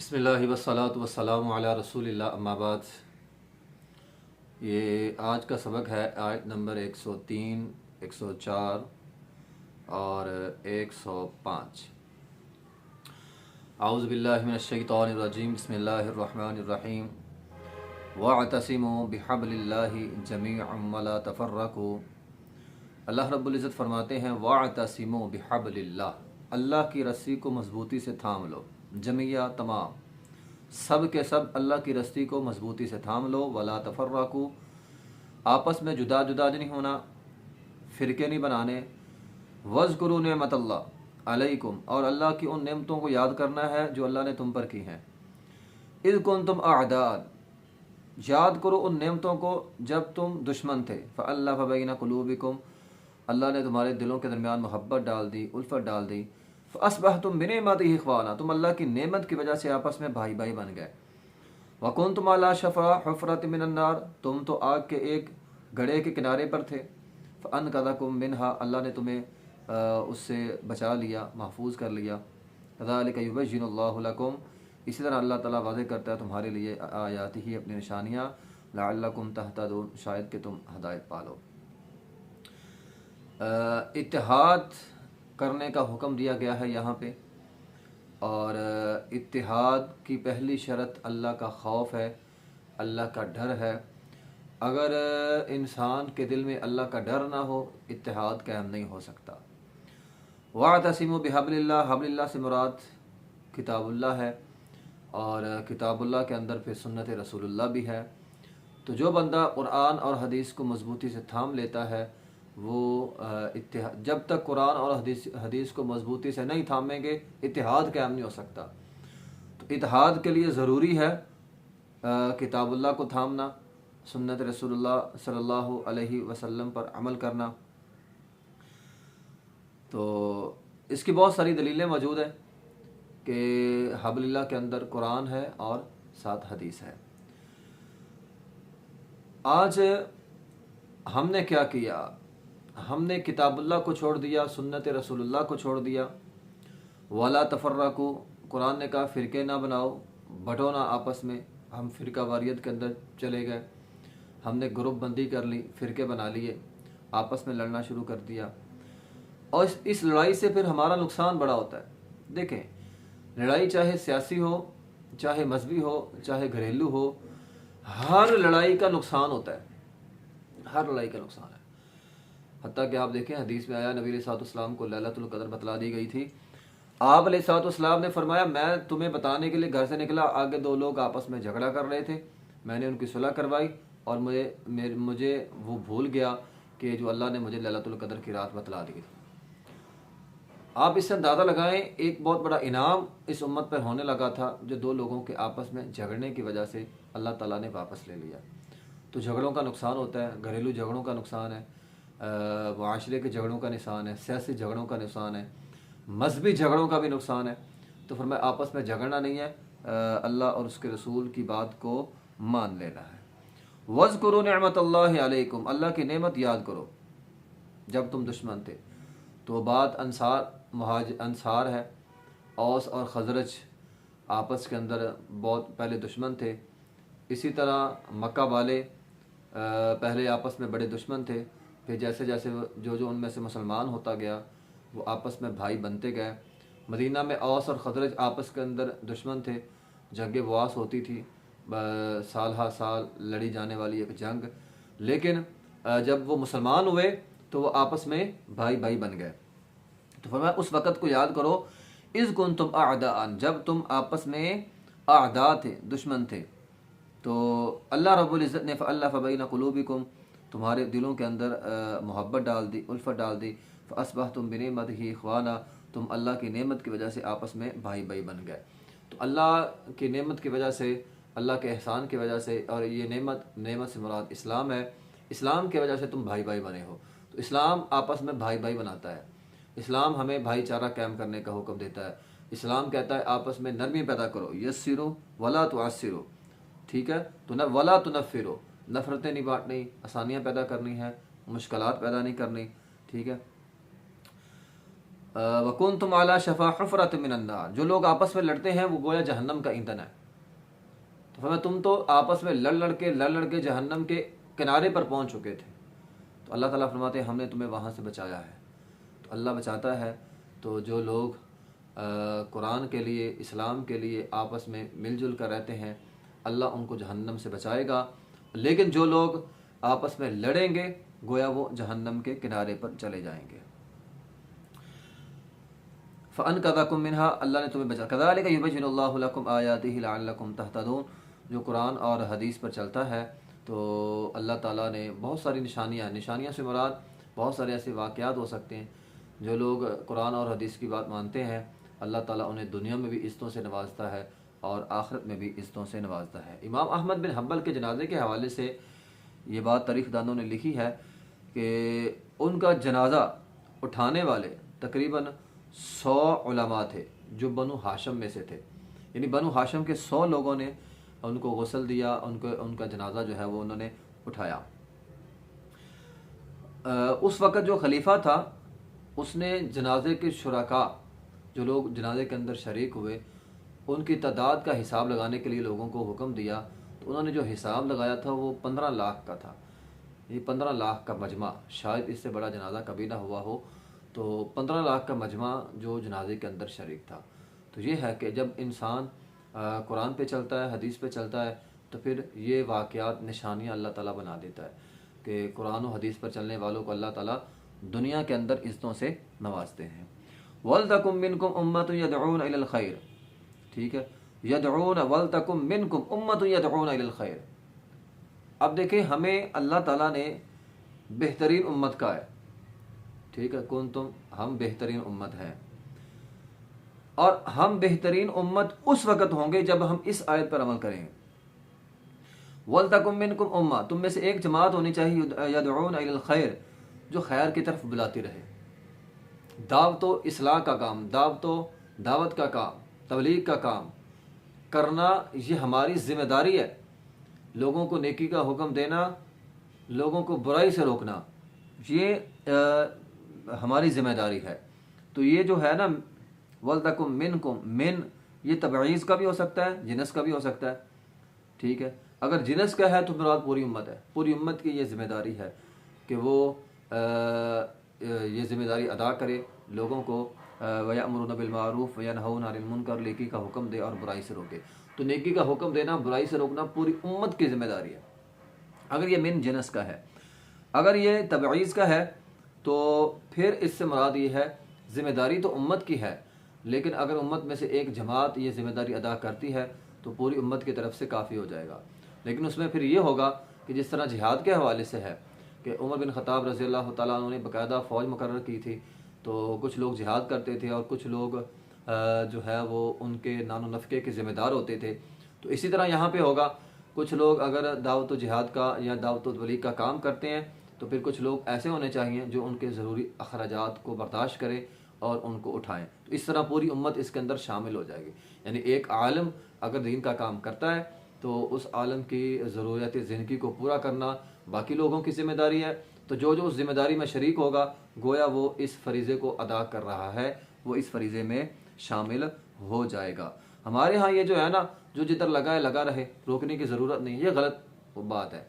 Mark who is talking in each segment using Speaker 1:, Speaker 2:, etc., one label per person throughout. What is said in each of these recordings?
Speaker 1: बिस्मिल्लाहि वस्सलातु वस्सलामु अला रसूलिल्लाह अम्मा बाद। ये आज का सबक है आयत नंबर 103, 104 और 105। आऊज़ु बिल्लाहि मिनश शैतानिर रजीम। बिस्मिल्लाहिर रहमानिर रहीम। वअतसिमू बिहब्लिल्लाहि जमीअन वला तफर्रकू। अल्लाह रब्बुल इज़्ज़त फरमाते हैं वअतसिमू बिहब्लिल्लाह, अल्लाह की रस्सी को मजबूती से थाम लो। जमिया तमाम, सब के सब अल्लाह की रस्सी को मजबूती से थाम लो। वला तफर्रकू, आपस में जुदा जुदा नहीं होना, फ़िरके नहीं बनाने। वज़्कुरू नेमतल्लाह अलैकुम, और अल्लाह की उन नेमतों को याद करना है जो अल्लाह ने तुम पर की हैं। इज़ कुंतुम अअदाअ, याद करो उन नेमतों को जब तुम दुश्मन थे। फ़अल्लफ़ बैना क़ुलूबिकुम, अल्लाह ने तुम्हारे दिलों के दरमियान मोहब्बत डाल दी, उल्फत डाल दी। फ़अस्बहतुम बिनिअमतिही इख़वाना, तुम अल्लाह की नेमत की वजह से आपस में भाई भाई बन गए। वकुंतुम अला शफ़ा हुफ़रत मिनन नार, तुम तो आग के एक गड्ढे के किनारे पर थे। फ़अनक़ज़कुम मिनहा, अल्लाह ने तुम्हें उससे बचा लिया, महफूज कर लिया। कज़ालिक युबय्यिनुल्लाहु लकुम, इसी तरह अल्लाह ताला वाज़ेह करता है तुम्हारे लिए आयातिही, अपनी निशानियाँ। लअल्लकुम तहतदून, शायद कि तुम हदायत पालो। इत्तिहाद करने का हुक्म दिया गया है यहाँ पे, और इत्तिहाद की पहली शर्त अल्लाह का खौफ है, अल्लाह का डर है। अगर इंसान के दिल में अल्लाह का डर ना हो, इत्तिहाद कायम नहीं हो सकता। वातसिमु बिहब्लिल्लाह, हब्लिल्लाह से मुराद किताबुल्लाह है, और किताबुल्लाह के अंदर फिर सुन्नत रसूलुल्लाह भी है। तो जो बंदा कुरान और हदीस को मजबूती से थाम लेता है, वो इत्तिहाद, जब तक कुरान और हदीस को मजबूती से नहीं थामेंगे, इत्तिहाद कायम नहीं हो सकता। तो इत्तिहाद के लिए ज़रूरी है किताबुल्लाह को थामना, सुन्नत रसूलुल्लाह सल्लल्लाहु अलैहि वसल्लम पर अमल करना। तो इसकी बहुत सारी दलीलें मौजूद हैं कि हब्लिल्लाह के अंदर कुरान है और साथ हदीस है। आज हमने क्या किया, हमने किताबुल्लाह को छोड़ दिया, सुन्नत रसूलुल्लाह को छोड़ दिया। वला तफर्रकू, कुरान ने कहा फ़िरके ना बनाओ, बटो ना आपस में। हम फ़िरका वारियत के अंदर चले गए, हमने ग्रुप बंदी कर ली, फ़िरके बना लिए, आपस में लड़ना शुरू कर दिया। और इस लड़ाई से फिर हमारा नुकसान बड़ा होता है। देखें, लड़ाई चाहे सियासी हो, चाहे मजहबी हो, चाहे घरेलू हो, हर लड़ाई का नुकसान होता है, हर लड़ाई का नुकसान है। हत्ता कि आप देखें, हदीस में आया, नबी अलैहिस्सलाम को लैलतुल क़द्र बतला दी गई थी। आप अलैहिस्सलाम ने फरमाया, मैं तुम्हें बताने के लिए घर से निकला, आगे दो लोग आपस में झगड़ा कर रहे थे, मैंने उनकी सुलह करवाई, और मुझे वो भूल गया कि जो अल्लाह ने मुझे लैलतुल क़द्र की रात बतला दी थी। आप इससे अंदाज़ा लगाएं, एक बहुत बड़ा इनाम इस उम्मत पर होने लगा था, जो दो लोगों के आपस में झगड़ने की वजह से अल्लाह ताला ने वापस ले लिया। तो झगड़ों का नुकसान होता है, घरेलू झगड़ों का नुकसान है, माशरे के झगड़ों का नुकसान है, सियासी झगड़ों का नुकसान है, मजहबी झगड़ों का भी नुकसान है। तो फिर मैं आपस में झगड़ना नहीं है, अल्लाह और उसके रसूल की बात को मान लेना है। वज़्कुरू निअमतल्लाहि अलैकुम, अल्लाह की नेमत याद करो जब तुम दुश्मन थे। तो बात अंसार है, औस और खजरज आपस के अंदर बहुत पहले दुश्मन थे। इसी तरह मक्का वाले पहले आपस में बड़े दुश्मन थे, फिर जैसे जैसे जो उनमें से मुसलमान होता गया, वो आपस में भाई बनते गए। मदीना में औस और खजरज आपस के अंदर दुश्मन थे, जंग बुआस होती थी, साल हा साल लड़ी जाने वाली एक जंग। लेकिन जब वो मुसलमान हुए तो वो आपस में भाई भाई बन गए। तो फरमाया उस वक़्त को याद करो, इज़ कुंतुम अअदाअन, जब तुम आपस में अअदा थे, दुश्मन थे। तो अल्लाह रब्बुल इज़्ज़त ने फ़अल्लफ़ बैना क़ुलूबिकुम, तुम्हारे दिलों के अंदर मोहब्बत डाल दी, उल्फत डाल दी। फ़अस्बहतुम बिनिअमतिही इख़वाना, तुम अल्लाह की नेमत की वजह से आपस में भाई भाई बन गए। तो अल्लाह की नेमत की वजह से, अल्लाह के एहसान की वजह से, और ये नेमत से मुराद इस्लाम है, इस्लाम की वजह से तुम भाई भाई बने हो। तो इस्लाम आपस में भाई भाई बनाता है। इस्लाम हमें भाईचारा कायम करने का हुक्म देता है। इस्लाम कहता है आपस में नरमी पैदा करो, यस्सिरो वला तुअस्सिरो, ठीक है। तो न वला तुनफ़िरो, नफ़रतें नहीं बांटनी, आसानियाँ पैदा करनी है, मुश्किलात पैदा नहीं करनी, ठीक है। वकुन्तुम अला शफा हुफ़रत मिनन नार, जो लोग आपस में लड़ते हैं वो गोया जहन्नम का ईंधन है। तो फरमाया तुम तो आपस में लड़ लड़ के जहन्नम के किनारे पर पहुंच चुके थे। तो अल्लाह ताला फरमाते हैं हमने तुम्हें वहाँ से बचाया है। तो अल्लाह बचाता है। तो जो लोग कुरान के लिए, इस्लाम के लिए आपस में मिलजुल कर रहते हैं, अल्लाह उनको जहन्नम से बचाएगा। लेकिन जो लोग आपस में लड़ेंगे गोया वो जहन्नम के किनारे पर चले जाएंगे। फ़अन कज़ाकुम मिन्हा, अल्लाह ने तुम्हें बचा। कज़ालिका युबय्यिनुल्लाहु लकुम आयातिही लअल्लकुम तहतदून, जो कुरान और हदीस पर चलता है तो अल्लाह ताला ने बहुत सारी निशानियाँ से मुराद बहुत सारे ऐसे वाक़यात हो सकते हैं। जो लोग कुरान और हदीस की बात मानते हैं अल्लाह ताला उन्हें दुनिया में भी इज़्ज़तों से नवाजता है और आखिरत में भी इज़्ज़तों से नवाजता है। इमाम अहमद बिन हम्बल के जनाजे के हवाले से ये बात तारीख़ दानों ने लिखी है कि उनका जनाजा उठाने वाले तकरीबन 100 उलमा थे जो बनु हाशम में से थे। यानी बनु हाशम के 100 लोगों ने उनको गसल दिया, उनका जनाजा जो है वो उन्होंने उठाया। उस वक़्त जो खलीफा था उसने जनाजे के शुरका, जो लोग जनाजे के अंदर शरीक हुए, उनकी तादाद का हिसाब लगाने के लिए लोगों को हुक्म दिया। तो उन्होंने जो हिसाब लगाया था वो 15 लाख का था। ये 15 लाख का मजमा, शायद इससे बड़ा जनाजा कभी ना हुआ हो। तो 15 लाख का मजमा जो जनाजे के अंदर शरीक था। तो ये है कि जब इंसान कुरान पे चलता है, हदीस पे चलता है, तो फिर ये वाक़यात निशानियाँ अल्लाह ताला बना देता है कि कुरान और हदीस पर चलने वालों को अल्लाह ताला दुनिया के अंदर इज़्ज़तों से नवाजते हैं। वलतकुम मिनकुम उम्मतुन यदऊन इलल खैर, ठीक है, यदऊन वलतकुम मिनकुम उम्मतुन यदऊन इलल खैर। अब देखें, हमें अल्लाह ताला ने बेहतरीन उम्मत का है, ठीक है, हम बेहतरीन उम्मत हैं। और हम बेहतरीन उम्मत उस वक़्त होंगे जब हम इस आयत पर अमल करेंगे। वलतकुम मिनकुम उम्मा, तुम में से एक जमात होनी चाहिए यदऊन इलल खैर, जो खैर की तरफ बुलाती रहे। दावतो इस्लाह का काम, दावत का काम, तबलीग का काम करना, ये हमारी ज़िम्मेदारी है। लोगों को नेकी का हुक्म देना, लोगों को बुराई से रोकना, ये हमारी ज़िम्मेदारी है। तो ये जो है ना, वलतकुम मिनकुम, मिन ये तबईज़ का भी हो सकता है, जिनस का भी हो सकता है, ठीक है। अगर जिनस का है तो मुराद पूरी उम्मत है। पूरी उम्मत की ये ज़िम्मेदारी है कि वो ये ज़िम्मेदारी अदा करे, लोगों को वयअमुरुना बिल मारूफ वयनहौना अनिल मुनकर, नेकी का हुक्म दे और बुराई से रोके। तो नेकी का हुक्म देना, बुराई से रोकना पूरी उम्मत की ज़िम्मेदारी है, अगर ये मिन जिनस का है। अगर ये तबईज़ का है तो फिर इससे मुराद ये है, ज़िम्मेदारी तो उम्मत की है, लेकिन अगर उम्मत में से एक जमात ये ज़िम्मेदारी अदा करती है तो पूरी उम्मत की तरफ से काफ़ी हो जाएगा। लेकिन उसमें फिर ये होगा कि जिस तरह जिहाद के हवाले से है कि उमर बिन ख़त्ताब रज़ी अल्लाह तआला अन्हु ने बाकायदा फ़ौज मुकर्रर की थी, तो कुछ लोग जिहाद करते थे और कुछ लोग जो है वो उनके नानो नफ़क़े के ज़िम्मेदार होते थे। तो इसी तरह यहाँ पे होगा, कुछ लोग अगर दावत जिहाद का या दावत तबलीग का काम करते हैं तो फिर कुछ लोग ऐसे होने चाहिए जो उनके ज़रूरी अखराजात को बर्दाश्त करें और उनको उठाएं। तो इस तरह पूरी उम्मत इसके अंदर शामिल हो जाएगी। यानी एक आलम अगर दीन का काम करता है तो उस आलम की ज़रूरत ज़िंदगी को पूरा करना बाकी लोगों की ज़िम्मेदारी है। तो जो उस ज़िम्मेदारी में शरीक होगा गोया वो इस फरीज़े को अदा कर रहा है, वो इस फरीज़े में शामिल हो जाएगा। हमारे यहाँ ये जो है ना, जो जिधर लगा है लगा रहे, रोकने की ज़रूरत नहीं, ये गलत बात है।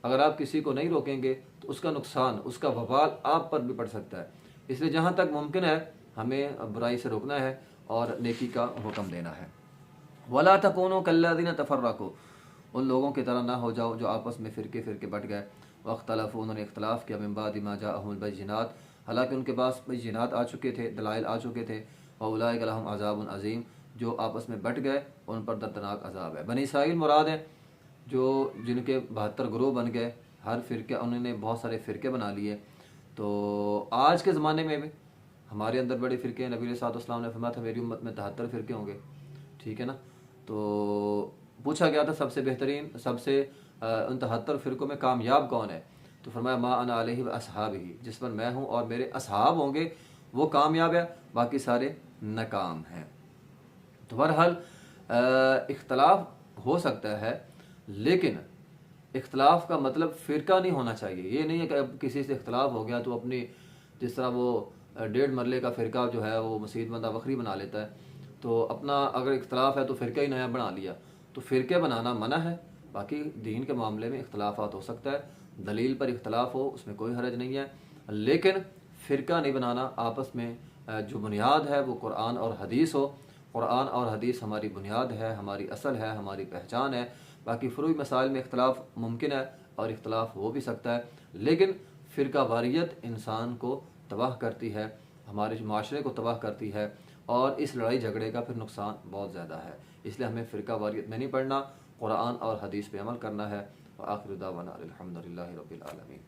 Speaker 1: अगर आप किसी को नहीं रोकेंगे तो उसका नुकसान, उसका वबाल आप पर भी पड़ सकता है। इसलिए जहाँ तक मुमकिन है हमें बुराई से रोकना है और नेकी का हुक्म देना है। वला तकूनू कल्लज़ीना तफ़र्रक़ू, उन लोगों की तरह ना हो जाओ जो आपस में फ़िरके बट गए। वख्तलफ़ू, उन्होंने इख्तलाफ़ किया, मिन बादि मा जाअहुमुल बय्यिनात, हालांकि उनके पास बय्यिनात आ चुके थे, दलाइल आ चुके थे। व उलाइका लहुम अज़ाबुन अज़ीम, जो आपस में बट गए उन पर दर्दनाक अज़ाब है। बनी इसराइल मुराद है, जो जिनके 72 ग्रोह बन गए, हर फ़िरके उन्होंने बहुत सारे फ़िरके बना लिए। तो आज के ज़माने में भी हमारे अंदर बड़े फ़िरके हैं। नबी सल्लल्लाहु अलैहि वसल्लम ने फरमाया था मेरी उम्मत में 73 फ़िरके होंगे, ठीक है ना। तो पूछा गया था सबसे बेहतरीन, सबसे उन 73 फ़िरकों में कामयाब कौन है, तो फरमाया मा अना अलैहि व अस्हाबी, जिस पर मैं हूँ और मेरे असहाब होंगे वो कामयाब है, बाकी सारे नाकाम हैं। तो बहरहाल इख्तलाफ हो सकता है, लेकिन इख्तलाफ का मतलब फ़िरका नहीं होना चाहिए। ये नहीं है कि अब किसी से इख्तलाफ हो गया तो अपनी, जिस तरह वो डेढ़ मरले का फ़िरका जो है वो मसीत बंदा वक्री बना लेता है, तो अपना अगर इख्तलाफ है तो फ़िरका ही नया बना लिया, तो फ़िरके बनाना मना है। बाकी दीन के मामले में इख्तलाफात हो सकता है, दलील पर इख्तलाफ हो उसमें कोई हरज नहीं है, लेकिन फ़िरका नहीं बनाना। आपस में जो बुनियाद है वो कुरान और हदीस हो। कुरान और हदीस हमारी बुनियाद है, हमारी असल है, हमारी पहचान है। बाकी फ़ुरूई मसाइल में इख्तलाफ मुमकिन है और इख्तलाफ हो भी सकता है, लेकिन फ़िरका वारियत इंसान को तबाह करती है, हमारे माशरे को तबाह करती है, और इस लड़ाई झगड़े का फिर नुकसान बहुत ज़्यादा है। इसलिए हमें फ़िरका वारियत में नहीं पढ़ना, कुरान और हदीस पे अमल करना है। व आखिर दावाना अल्हम्दुलिल्लाहि रब्बिल आलमीन।